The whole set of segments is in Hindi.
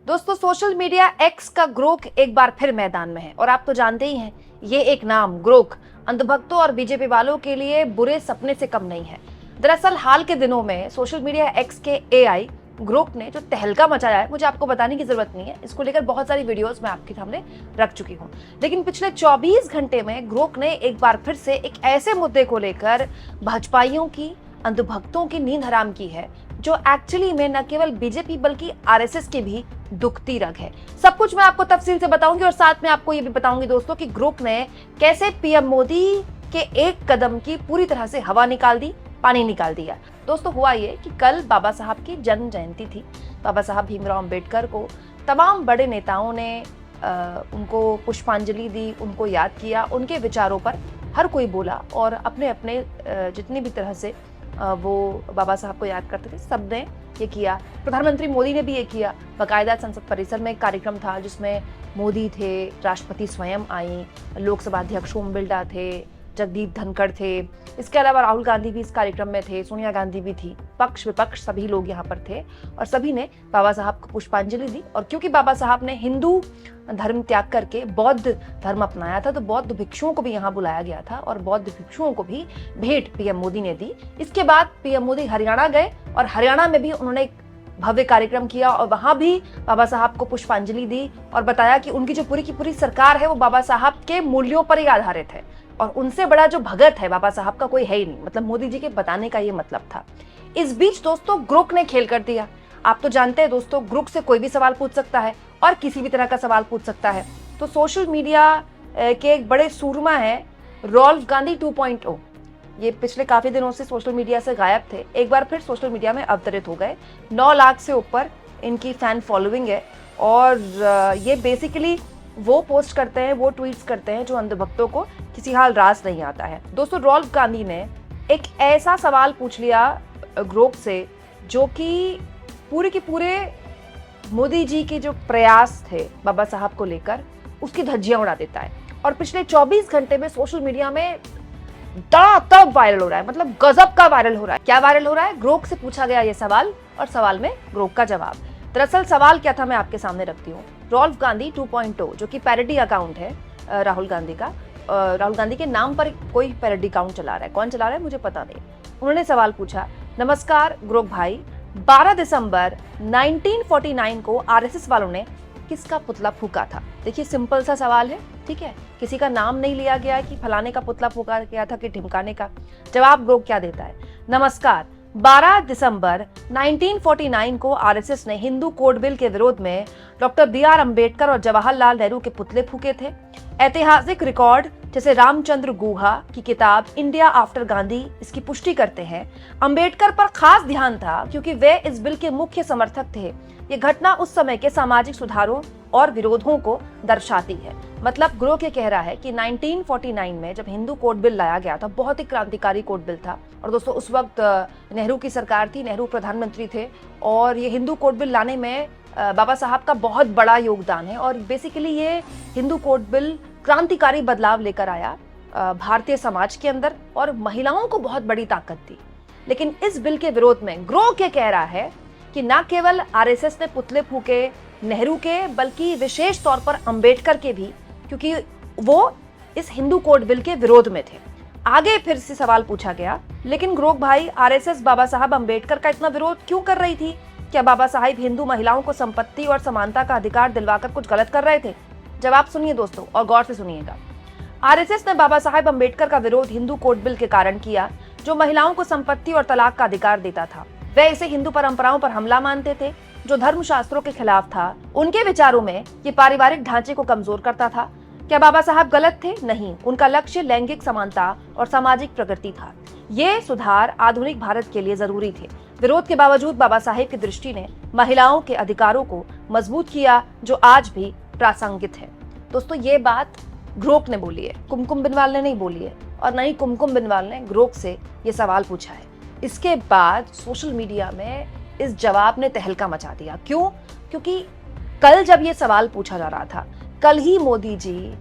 दोस्तों, सोशल मीडिया एक्स का ग्रोक एक बार फिर मैदान में है और आप तो जानते ही हैं, ये एक नाम ग्रोक अंधभक्तों और बीजेपी वालों के लिए बुरे सपने से कम नहीं है। दरअसल हाल के दिनों में सोशल मीडिया एक्स के एआई ग्रोक ने जो तहलका मचाया है, मुझे आपको बताने की जरूरत नहीं है। इसको लेकर बहुत सारी वीडियोस मैं आपके सामने रख चुकी हूँ। लेकिन पिछले 24 घंटे में ग्रोक ने एक बार फिर से एक ऐसे मुद्दे को लेकर भाजपाइयों की, अंधभक्तों की नींद हराम की है, जो एक्चुअली में न केवल बीजेपी बल्कि आरएसएस की भी दुखती रग है। सब कुछ मैं आपको तफसील से बताऊंगी और साथ में आपको ये भी बताऊंगी दोस्तों कि ग्रोक ने कैसे पीएम मोदी के एक कदम की पूरी तरह से हवा निकाल दी, पानी निकाल दिया। दोस्तों, हुआ ये कि कल बाबा साहब की जन्म जयंती थी। बाबा साहब भीमराव अंबेडकर को तमाम बड़े नेताओं ने उनको पुष्पांजलि दी, उनको याद किया, उनके विचारों पर हर कोई बोला और अपने अपने जितनी भी तरह से वो बाबा साहब को याद करते थे, सब ने ये किया। प्रधानमंत्री मोदी ने भी ये किया। बाकायदा संसद परिसर में एक कार्यक्रम था जिसमें मोदी थे, राष्ट्रपति स्वयं आई, लोकसभा अध्यक्ष ओम बिरला थे, जगदीप धनखड़ थे, इसके अलावा राहुल गांधी भी इस कार्यक्रम में थे, सोनिया गांधी भी थी, पक्ष विपक्ष सभी लोग यहाँ पर थे और सभी ने बाबा साहब को पुष्पांजलि दी। और क्योंकि बाबा साहब ने हिंदू धर्म त्याग करके बौद्ध धर्म अपनाया था, तो बौद्ध भिक्षुओं को भी यहाँ बुलाया गया था और बौद्ध भिक्षुओं को भी भेंट पीएम मोदी ने दी। इसके बाद पीएम मोदी हरियाणा गए और हरियाणा में भी उन्होंने एक भव्य कार्यक्रम किया और वहां भी बाबा साहब को पुष्पांजलि दी और बताया कि उनकी जो पूरी की पूरी सरकार है वो बाबा साहब के मूल्यों पर ही आधारित है और उनसे बड़ा जो भगत है बाबा साहब का कोई है ही नहीं। मतलब मोदी जी के बताने का ये मतलब था। इस बीच दोस्तों ग्रोक ने खेल कर दिया। आप तो जानते हैं दोस्तों, ग्रोक से कोई भी सवाल पूछ सकता है और किसी भी तरह का सवाल पूछ सकता है। तो सोशल मीडिया के एक बड़े सूरमा है राहुल गांधी 2.0। ये पिछले काफी दिनों से सोशल मीडिया से गायब थे, एक बार फिर सोशल मीडिया में अवतरित हो गए। 9 लाख से ऊपर इनकी फैन फॉलोइंग है और ये बेसिकली वो पोस्ट करते हैं, वो ट्वीट्स करते हैं जो अंधभक्तों को किसी हाल रास नहीं आता है। दोस्तों, राहुल गांधी ने एक ऐसा सवाल पूछ लिया ग्रोक से जो कि पूरे के पूरे मोदी जी के जो प्रयास थे बाबा साहब को लेकर उसकी धज्जियां उड़ा देता है और पिछले 24 घंटे में सोशल मीडिया में तब वायरल हो रहा है। मतलब गजब का वायरल हो रहा है। क्या वायरल हो रहा है? ग्रोक से पूछा गया ये सवाल और सवाल में ग्रोक का जवाब। दरअसल सवाल क्या था मैं आपके सामने रखती हूँ। राहुल गांधी 2.0 जो कि पैरोडी अकाउंट है राहुल गांधी का, राहुल गांधी के नाम पर कोई पैरोडी अकाउंट चला रहा है। कौन चला रहा है मुझे पता नहीं। उन्होंने सवाल पूछा, नमस्कार ग्रोक भाई, 12 दिसंबर 1949 को आरएसएस वालों ने किसका पुतला फूका था? देखिए, सिंपल सा सवाल है, ठीक है, किसी का नाम नहीं लिया गया कि फलाने का पुतला फूका गया था कि ढिमकाने का। जवाब ग्रोक क्या देता है? नमस्कार, 12 दिसंबर 1949 को आरएसएस ने हिंदू कोड बिल के विरोध में डॉक्टर बीआर अंबेडकर और जवाहरलाल नेहरू के पुतले फूके थे। ऐतिहासिक रिकॉर्ड जैसे रामचंद्र गुहा की किताब इंडिया आफ्टर गांधी इसकी पुष्टि करते हैं। अंबेडकर पर खास ध्यान था क्योंकि वे इस बिल के मुख्य समर्थक थे। ये घटना उस समय के सामाजिक सुधारों और विरोधों को दर्शाती है। मतलब ग्रोक ये कह रहा है कि 1949 में जब हिंदू कोड बिल लाया गया था, बहुत ही क्रांतिकारी कोड बिल था और दोस्तों उस वक्त नेहरू की सरकार थी, नेहरू प्रधानमंत्री थे और ये हिंदू कोड बिल लाने में बाबा साहब का बहुत बड़ा योगदान है और बेसिकली ये हिंदू कोड बिल क्रांतिकारी बदलाव लेकर आया भारतीय समाज के अंदर और महिलाओं को बहुत बड़ी ताकत दी। लेकिन इस बिल के विरोध में ग्रोक ये कह रहा है कि न केवल आरएसएस ने पुतले फूके नेहरू के, बल्कि विशेष तौर पर अंबेडकर के भी, क्योंकि वो इस हिंदू कोड बिल के विरोध में थे। आगे फिर से सवाल पूछा गया, लेकिन ग्रोक भाई, आरएसएस बाबा साहब अंबेडकर का इतना विरोध क्यों कर रही थी? क्या बाबा साहब हिंदू महिलाओं को संपत्ति और समानता का अधिकार दिलवाकर कुछ गलत कर रहे थे? जवाब सुनिए दोस्तों और गौर से सुनिएगा। आरएसएस ने बाबा साहब अंबेडकर का विरोध हिंदू कोड बिल के कारण किया, जो महिलाओं को संपत्ति और तलाक का अधिकार देता था। वे इसे हिंदू परंपराओं पर हमला मानते थे, जो धर्मशास्त्रों के खिलाफ था। उनके विचारों में ये पारिवारिक ढांचे को कमजोर करता था। क्या बाबा साहब गलत थे? नहीं, उनका लक्ष्य लैंगिक समानता और सामाजिक प्रगति था। ये सुधार आधुनिक भारत के लिए जरूरी थे। विरोध के बावजूद बाबा साहेब की दृष्टि ने महिलाओं के अधिकारों को मजबूत किया, जो आज भी प्रासंगिक है। दोस्तों, ये बात ग्रोक ने बोली है, कुमकुम बिनवाल ने नहीं बोली है और न ही कुमकुम बिनवाल ने ग्रोक से ये सवाल पूछा है। इसके बाद सोशल मीडिया में इस जवाब ने तहलका मचा दिया। क्यों? क्योंकि कल जब ये सवाल पूछा जा रहा था, कल ही मोदी जी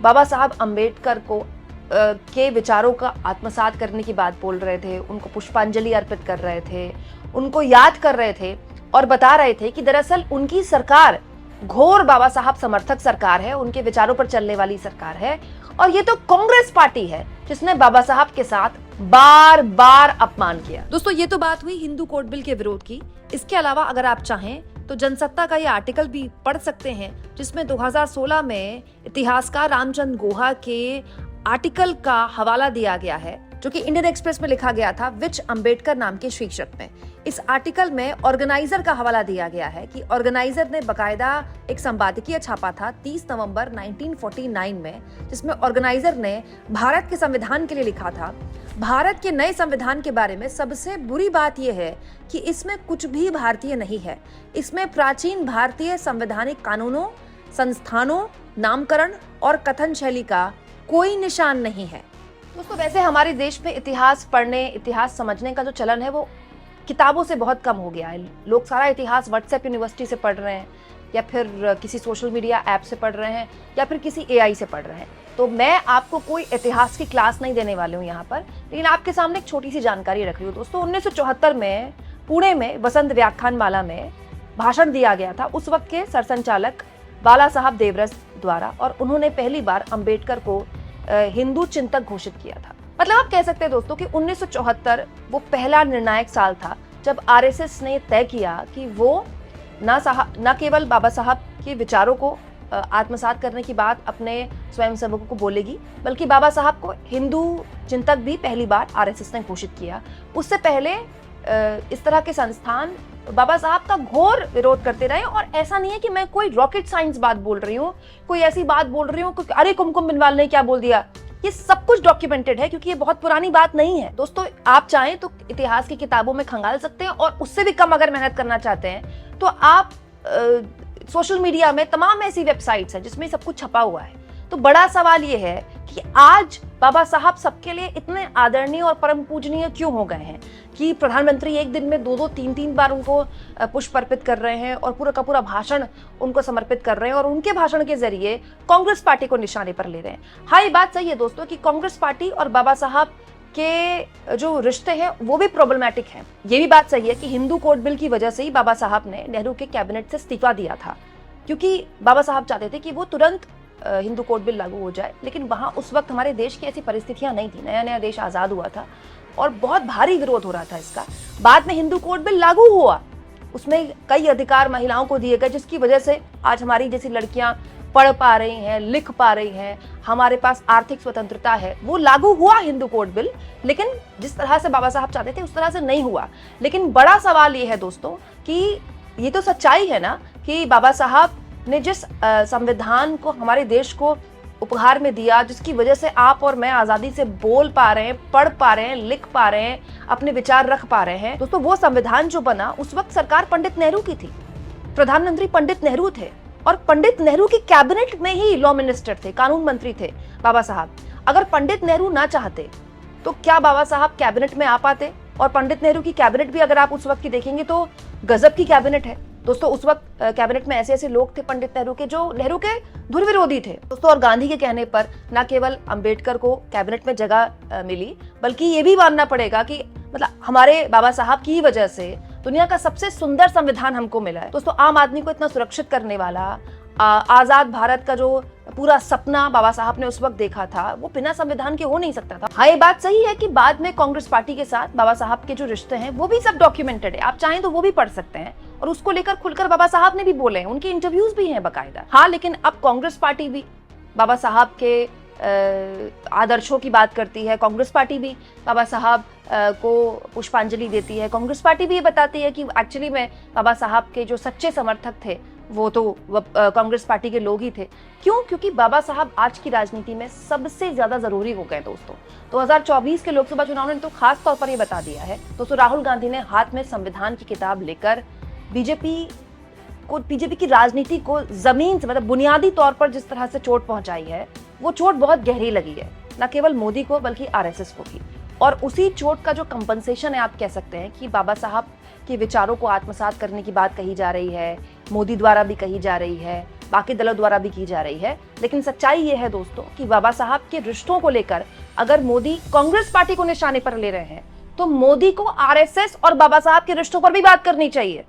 बाबा साहब अंबेडकर को के विचारों का आत्मसात करने की बात बोल रहे थे, उनको पुष्पांजलि अर्पित कर रहे थे, उनको याद कर रहे थे और बता रहे थे कि दरअसल उनकी सरकार घोर बाबा साहब समर्थक सरकार है, उनके विचारों पर चलने वाली सरकार है। और ये तो कांग्रेस पार्टी है जिसने बाबा साहब के साथ बार बार अपमान किया। दोस्तों, ये तो बात हुई हिंदू कोड बिल के विरोध की। इसके अलावा अगर आप चाहें तो जनसत्ता का ये आर्टिकल भी पढ़ सकते हैं, जिसमें 2016 में इतिहासकार रामचंद्र गुहा के आर्टिकल का हवाला दिया गया है, जो कि इंडियन एक्सप्रेस में लिखा गया था विच अंबेडकर नाम के शीर्षक में। इस आर्टिकल में ऑर्गेनाइजर का हवाला दिया गया है कि ऑर्गेनाइजर ने बकायदा एक संपादकीय छापा था 30 नवंबर 1949 में, जिसमें ऑर्गेनाइजर ने भारत के संविधान के लिए लिखा था, भारत के नए संविधान के बारे में सबसे बुरी बात यह है कि इसमें कुछ भी भारतीय नहीं है। इसमें प्राचीन भारतीय संवैधानिक कानूनों, संस्थानों, नामकरण और कथन शैली का कोई निशान नहीं है। दोस्तों, वैसे हमारे देश में इतिहास पढ़ने, इतिहास समझने का जो चलन है वो किताबों से बहुत कम हो गया है। लोग सारा इतिहास व्हाट्सएप यूनिवर्सिटी से पढ़ रहे हैं, या फिर किसी सोशल मीडिया ऐप से पढ़ रहे हैं, या फिर किसी एआई से पढ़ रहे हैं। तो मैं आपको कोई इतिहास की क्लास नहीं देने वाली हूँ यहाँ पर, लेकिन आपके सामने एक छोटी सी जानकारी रख रही हूँ। दोस्तों, 1974 में पुणे में वसंत व्याख्यानमाला में भाषण दिया गया था उस वक्त के सरसंचालक बाला साहब देवरस द्वारा, और उन्होंने पहली बार अंबेडकर को हिंदू चिंतक घोषित किया था। मतलब आप कह सकते हैं दोस्तों कि 1974 वो पहला निर्णायक साल था जब आरएसएस ने तय किया कि वो न केवल बाबा साहब के विचारों को आत्मसात करने की बात अपने स्वयंसेवकों को बोलेगी, बल्कि बाबा साहब को हिंदू चिंतक भी पहली बार आरएसएस ने घोषित किया। उससे पहले इस तरह के संस्थान बाबा साहब का घोर विरोध करते रहे। और ऐसा नहीं है कि मैं कोई रॉकेट साइंस बात बोल रही हूँ, कोई ऐसी बात बोल रही हूँ अरे कुमकुम बिनवाल ने क्या बोल दिया। ये सब कुछ डॉक्यूमेंटेड है, क्योंकि ये बहुत पुरानी बात नहीं है। दोस्तों, आप चाहें तो इतिहास की किताबों में खंगाल सकते हैं, और उससे भी कम अगर मेहनत करना चाहते हैं तो आप सोशल मीडिया में तमाम ऐसी वेबसाइट्स हैं जिसमें सब कुछ छपा हुआ है। तो बड़ा सवाल ये है कि आज बाबा साहब सबके लिए इतने आदरणीय और परम पूजनीय क्यों हो गए हैं कि प्रधानमंत्री एक दिन में 2-2, 3-3 बार उनको पुष्प अर्पित कर रहे हैं और पूरा का पूरा भाषण उनको समर्पित कर रहे हैं, और उनके भाषण के जरिए कांग्रेस पार्टी को निशाने पर ले रहे हैं। हाँ, ये बात सही है दोस्तों कि कांग्रेस पार्टी और बाबा साहब के जो रिश्ते हैं वो भी प्रॉब्लमैटिक हैं। ये भी बात सही है कि हिंदू कोड बिल की वजह से ही बाबा साहब ने नेहरू के कैबिनेट से इस्तीफा दिया था, क्योंकि बाबा साहब चाहते थे कि वो तुरंत हिंदू कोड बिल लागू हो जाए। लेकिन वहाँ उस वक्त हमारे देश की ऐसी परिस्थितियां नहीं थी, नया नया देश आज़ाद हुआ था और बहुत भारी विरोध हो रहा था इसका। बाद में हिंदू कोड बिल लागू हुआ, उसमें कई अधिकार महिलाओं को दिए गए, जिसकी वजह से आज हमारी जैसी लड़कियां पढ़ पा रही हैं, लिख पा रही हैं, हमारे पास आर्थिक स्वतंत्रता है। वो लागू हुआ हिंदू कोड बिल, लेकिन जिस तरह से बाबा साहब चाहते थे उस तरह से नहीं हुआ। लेकिन बड़ा सवाल ये है दोस्तों कि ये तो सच्चाई है ना कि बाबा साहब ने जिस संविधान को हमारे देश को उपहार में दिया, जिसकी वजह से आप और मैं आज़ादी से बोल पा रहे हैं, पढ़ पा रहे हैं, लिख पा रहे हैं, अपने विचार रख पा रहे हैं। दोस्तों, वो संविधान जो बना उस वक्त सरकार पंडित नेहरू की थी, प्रधानमंत्री पंडित नेहरू थे, और पंडित नेहरू की कैबिनेट में ही लॉ मिनिस्टर थे, कानून मंत्री थे बाबा साहब। अगर पंडित नेहरू ना चाहते तो क्या बाबा साहब कैबिनेट में आ पाते? और पंडित नेहरू की कैबिनेट भी अगर आप उस वक्त की देखेंगे तो गजब की कैबिनेट है दोस्तों। उस वक्त कैबिनेट में ऐसे ऐसे लोग थे पंडित नेहरू के जो नेहरू के धुर विरोधी थे दोस्तों। और गांधी के कहने पर न केवल अंबेडकर को कैबिनेट में जगह मिली, बल्कि ये भी मानना पड़ेगा कि मतलब हमारे बाबा साहब की वजह से दुनिया का सबसे सुंदर संविधान हमको मिला है दोस्तों। आम आदमी को इतना सुरक्षित करने वाला आजाद भारत का जो पूरा सपना बाबा साहब ने उस वक्त देखा था, वो बिना संविधान के हो नहीं सकता था। हाँ, ये बात सही है कि बाद में कांग्रेस पार्टी के साथ बाबा साहब के जो रिश्ते हैं वो भी सब डॉक्यूमेंटेड है, आप चाहें तो वो भी पढ़ सकते हैं, और उसको लेकर खुलकर बाबा साहब ने भी बोले हैं, उनके इंटरव्यूज भी हैं बाकायदा। हाँ, लेकिन अब कांग्रेस पार्टी भी बाबा साहब के आदर्शों की बात करती है, कांग्रेस पार्टी भी बाबा साहब को पुष्पांजलि देती है, कांग्रेस पार्टी भी ये बताती है कि एक्चुअली में बाबा साहब के जो सच्चे समर्थक थे वो तो कांग्रेस पार्टी के लोग ही थे। क्यों? क्योंकि बाबा साहब आज की राजनीति में सबसे ज्यादा जरूरी हो गए दोस्तों। 2024 के लोकसभा चुनाव ने तो खास तौर पर ये बता दिया है दोस्तों। राहुल गांधी ने हाथ में संविधान की किताब लेकर बीजेपी की राजनीति को जमीन से, मतलब बुनियादी तौर पर जिस तरह से चोट पहुंचाई है, वो चोट बहुत गहरी लगी है, न केवल मोदी को बल्कि आरएसएस को भी। और उसी चोट का जो कंपनसेशन है, आप कह सकते हैं कि बाबा साहब के विचारों को आत्मसात करने की बात कही जा रही है, मोदी द्वारा भी कही जा रही है, बाकी दलों द्वारा भी की जा रही है। लेकिन सच्चाई ये है दोस्तों कि बाबा साहब के रिश्तों को लेकर अगर मोदी कांग्रेस पार्टी को निशाने पर ले रहे हैं, तो मोदी को आरएसएस और बाबा साहब के रिश्तों पर भी बात करनी चाहिए,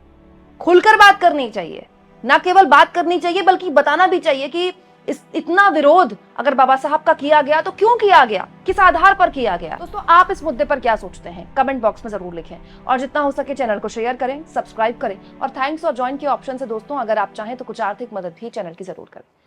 खुलकर बात करनी चाहिए। ना केवल बात करनी चाहिए बल्कि बताना भी चाहिए कि इतना विरोध अगर बाबा साहब का किया गया तो क्यों किया गया, किस आधार पर किया गया। दोस्तों आप इस मुद्दे पर क्या सोचते हैं, कमेंट बॉक्स में जरूर लिखें और जितना हो सके चैनल को शेयर करें, सब्सक्राइब करें और थैंक्स और ज्वाइन के ऑप्शन से दोस्तों अगर आप चाहें तो कुछ आर्थिक मदद भी चैनल की जरूर करें।